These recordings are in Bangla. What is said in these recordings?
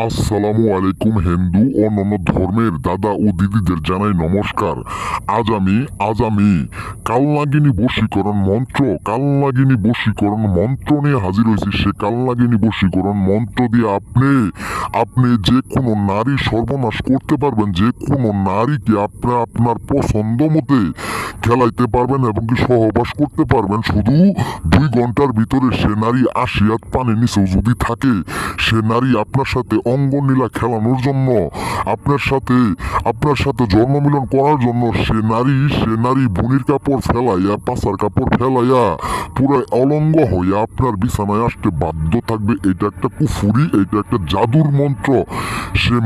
আসসালামু আলাইকুম হিন্দু ও অন্যান্য ধর্মের দাদা ও দিদিদের জানাই নমস্কার। আজ আমি কালনাগিনী বশীকরণ মন্ত্র নিয়ে হাজির হয়েছি। সে কালনাগিনী বশীকরণ মন্ত্র দিয়ে আপনি আপনি যে কোনো নারী সর্বনাশ করতে পারবেন, যে কোনো নারীকে আপনি আপনার পছন্দ মতে খেলাইতে পারবেন এবং কি সহবাস করতে পারবেন। শুধু 2 ঘন্টার ভিতরে সে নারী 80 হাত পানি নিচেও যদি থাকে, সে নারী আপনার সাথে অঙ্গনীলা খেলানোর জন্য, আপনার সাথে জন্মমিলন করার জন্য সে নারী বুনির কাপড় ফেলাইয়া, পাছার কাপড় ফেলাইয়া পুরো অলঙ্গ হইয়া আপনার বিছানায় আসতে বাধ্য থাকবে। এটা একটা কুফুরি, এটা একটা জাদুর মন্ত্র। সে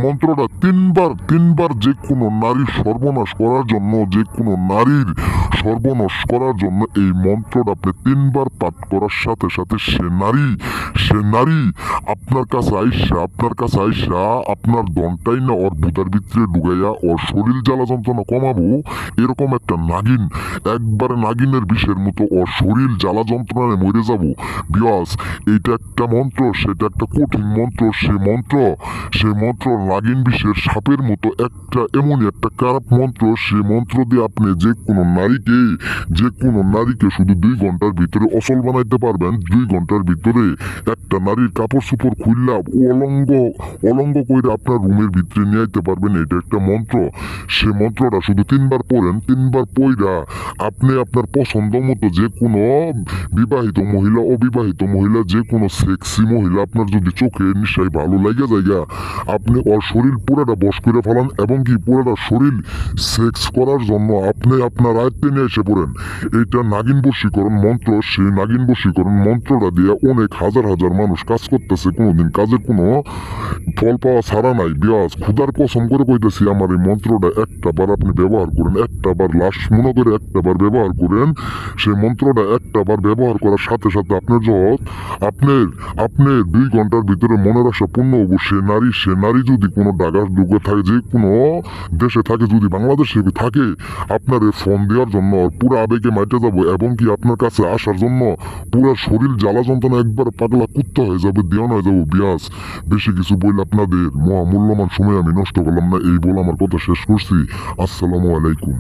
মন্ত্রটা তিনবার যে কোনো নারীর সর্বনাশ করার জন্য, যে কোনো নারীর সর্বনাশ করার জন্য এই মন্ত্রটা আপনি 3বার পাঠ করার সাথে সাথে সে নারী আপনার কাছে আইসা আপনার দনটাই না ওর বুদার ভিতরে ঢুকাইয়া ওর শরীর জ্বালা যন্ত্রণা কমাবো। এরকম একটা নাগিন, একবারে নাগিনের বিষের মতো ওর শরীর জ্বালা যন্ত্রণায় মরে যাব। বিয়াস, এইটা একটা মন্ত্র, সেটা একটা কঠিন মন্ত্র। সে মন্ত্র নাগিন বিষের সাপের মতো এমনই একটা খারাপ মন্ত্র। সে মন্ত্র দিয়ে আপনি যে কোনো নারীকে শুধু 2 ঘন্টার ভিতরে অচল বানাইতে পারবেন। 2 ঘন্টার ভিতরে একটা নারীর কাপড় চোপড় খুললা অলঙ্গ কইরা আপনার রুমের ভিতরে নিয়ে আইতে পারবেন। এটা একটা মন্ত্র। সে মন্ত্রটা শুধু 3বার পড়েন। 3বার পইরা আপনি আপনার পছন্দ মতো যে কোনো বিবাহিত মহিলা, অবিবাহিত মহিলা, যে কোনো সেক্সি মহিলা আপনার যদি চোখে নিশ্চয়ই ভালো লাগে জায়গা, আপনি ওর শরীর পুরাটা বশ করে ফেলান এবং কি পুরাটা শরীর সেক্স করার জন্য আপনি আপনার আয়ত্তে নিয়ে এসে পড়েন। এটা নাগিন বশীকরণ মন্ত্র। সেই নাগিন বশীকরণ মন্ত্রটা দিয়ে অনেক হাজার মানুষ কাজ করতেছে, কোনোদিন কাজের কোনো ফল পাওয়া ছাড়া নাই। বিয়াস, খুদার কসম করে কইতেছি, আমার এই মন্ত্রটা একটাবার আপনি ব্যবহার করেন, একটাবার লাশ মনে করে একটাবার ব্যবহার করেন। সেই মন্ত্রটা একটাবার ব্যবহার করার সাথে সাথে আপনার আপনি 2 ঘন্টার ভিতরে মনের আশা পূর্ণ হবো। সে নারী যদি কোনো ডাকার ডুবে থাকে, যে কোনো দেশে থাকে, যদি বাংলাদেশে থাকে, আপনার ফোন দেওয়ার জন্য পুরো আবেগে মাইটে যাবো এবং কি আপনার কাছে আসার জন্য পুরো শরীর জ্বালা যন্ত্রণা একবার পাগলা কুত্তা হয়ে যাবে, দেওয়ান হয়ে যাবো। বিয়াস, বেশি কিছু বললে আপনাদের মহামূল্যমান সময় আমি নষ্ট করলাম না, এই বলে আমার কথা শেষ করছি। আসসালামু আলাইকুম।